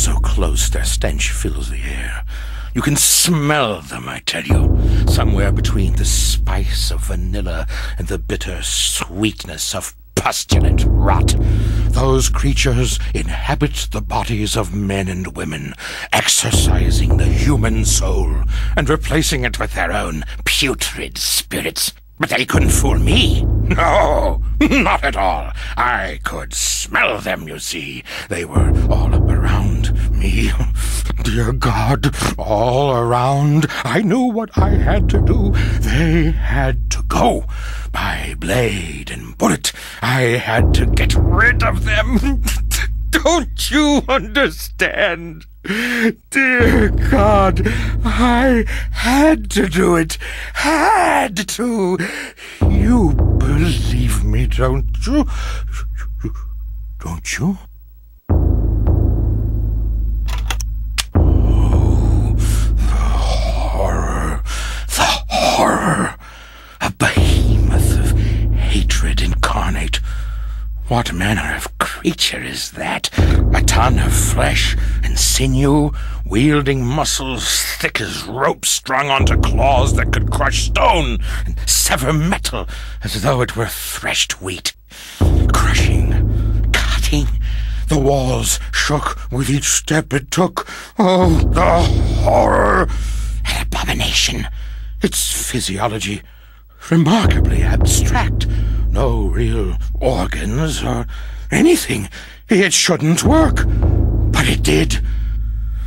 so close their stench fills the air. You can smell them, I tell you, somewhere between the spice of vanilla and the bitter sweetness of pustulant rot. Those creatures inhabit the bodies of men and women, exercising the human soul and replacing it with their own putrid spirits. But they couldn't fool me. No, not at all. I could smell them, you see. They were all around me. Dear God, all around. I knew what I had to do. They had to go. By blade and bullet, I had to get rid of them. Don't you understand? Dear God, I had to do it. Had to. You believe me, don't you? Don't you? Oh, the horror. The horror. A behemoth of hatred incarnate. What manner of creature is that? A ton of flesh and sinew, wielding muscles thick as ropes strung onto claws that could crush stone and sever metal as though it were threshed wheat. Crushing, cutting. The walls shook with each step it took. Oh, the horror! An abomination. Its physiology remarkably abstract. No real organs or anything. It shouldn't work, but it did.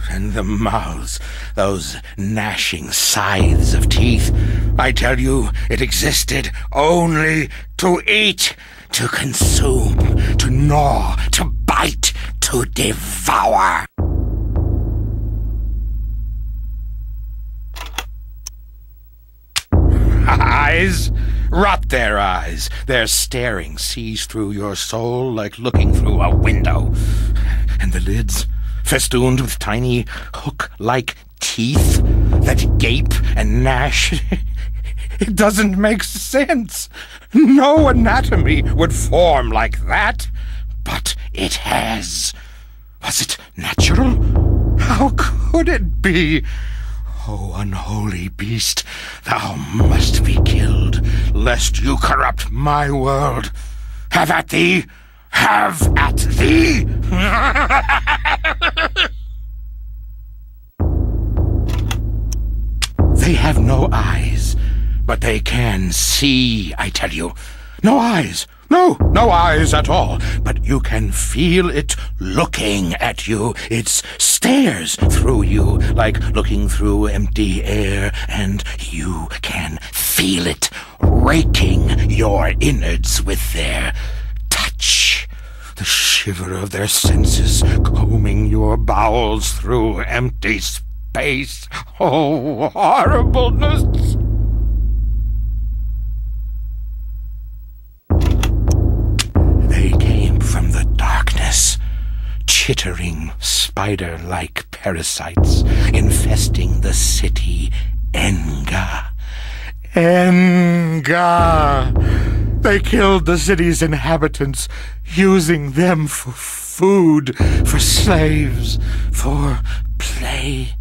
And the mouths, those gnashing scythes of teeth. I tell you, it existed only to eat, to consume, to gnaw, to bite, to devour. Eyes? Rot their eyes. Their staring sees through your soul like looking through a window. And the lids, festooned with tiny hook-like teeth that gape and gnash. It doesn't make sense. No anatomy would form like that. But it has. Was it natural? How could it be? O unholy beast, thou must be killed, lest you corrupt my world. Have at thee! Have at thee! They have no eyes, but they can see, I tell you. No eyes! No eyes at all, but you can feel it looking at you. It stares through you like looking through empty air, and you can feel it raking your innards with their touch. The shiver of their senses combing your bowels through empty space. Oh, horribleness! They came from the darkness, chittering spider-like parasites infesting the city Enga. Enga! They killed the city's inhabitants, using them for food, for slaves, for play.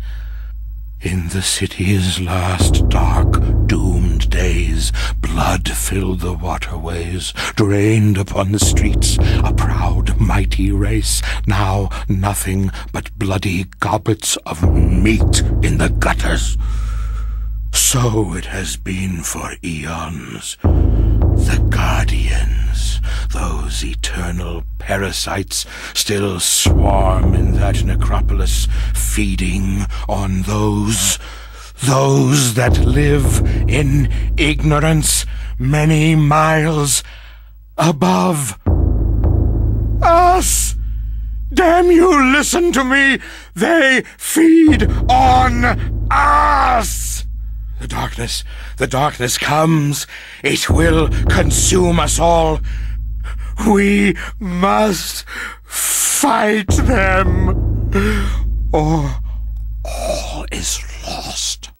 In the city's last dark, doomed days, blood filled the waterways, drained upon the streets, a proud, mighty race, now nothing but bloody goblets of meat in the gutters. So it has been for eons. The Guardians, those eternal parasites, still swarm in that necropolis, feeding on those that live in ignorance many miles above us. Damn you, listen to me! They feed on us! The darkness comes. It will consume us all. We must fight them, or all is lost.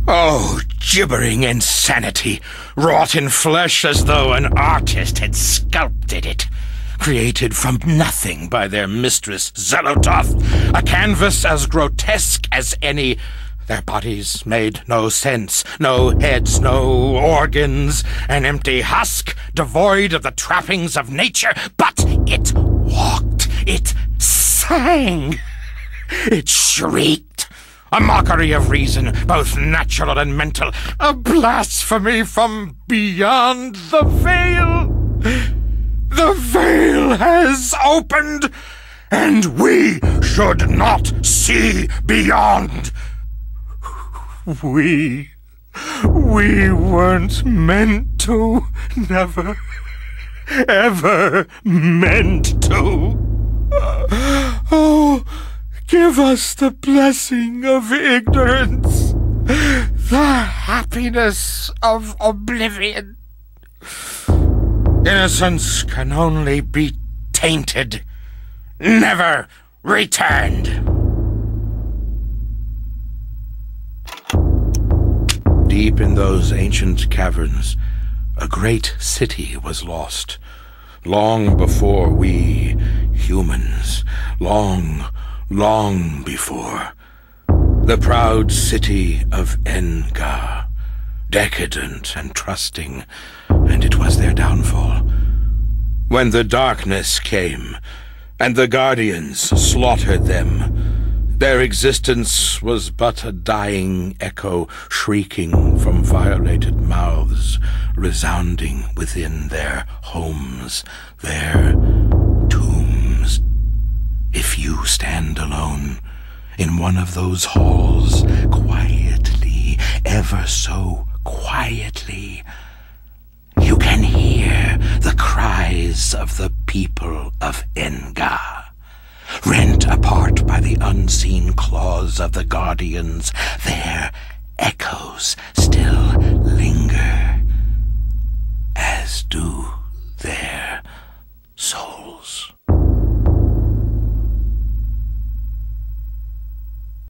Oh, gibbering insanity, wrought in flesh as though an artist had sculpted it. Created from nothing by their mistress Xel'lotath, a canvas as grotesque as any. Their bodies made no sense, no heads, no organs, an empty husk devoid of the trappings of nature, but it walked, it sang, it shrieked, a mockery of reason, both natural and mental, a blasphemy from beyond the veil. The veil has opened, and we should not see beyond. We weren't meant to, never, ever meant to. Oh, give us the blessing of ignorance, the happiness of oblivion. Innocence can only be tainted, never returned. Deep in those ancient caverns, a great city was lost, long before we humans, long before. The proud city of Xel'lotath, decadent and trusting, and it was their downfall. When the darkness came, and the guardians slaughtered them, their existence was but a dying echo, shrieking from violated mouths, resounding within their homes, their tombs. If you stand alone in one of those halls, quietly, ever so quietly, you can hear the cries of the people of Xel'lotath. Rent apart by the unseen claws of the guardians, their echoes still linger, as do their souls.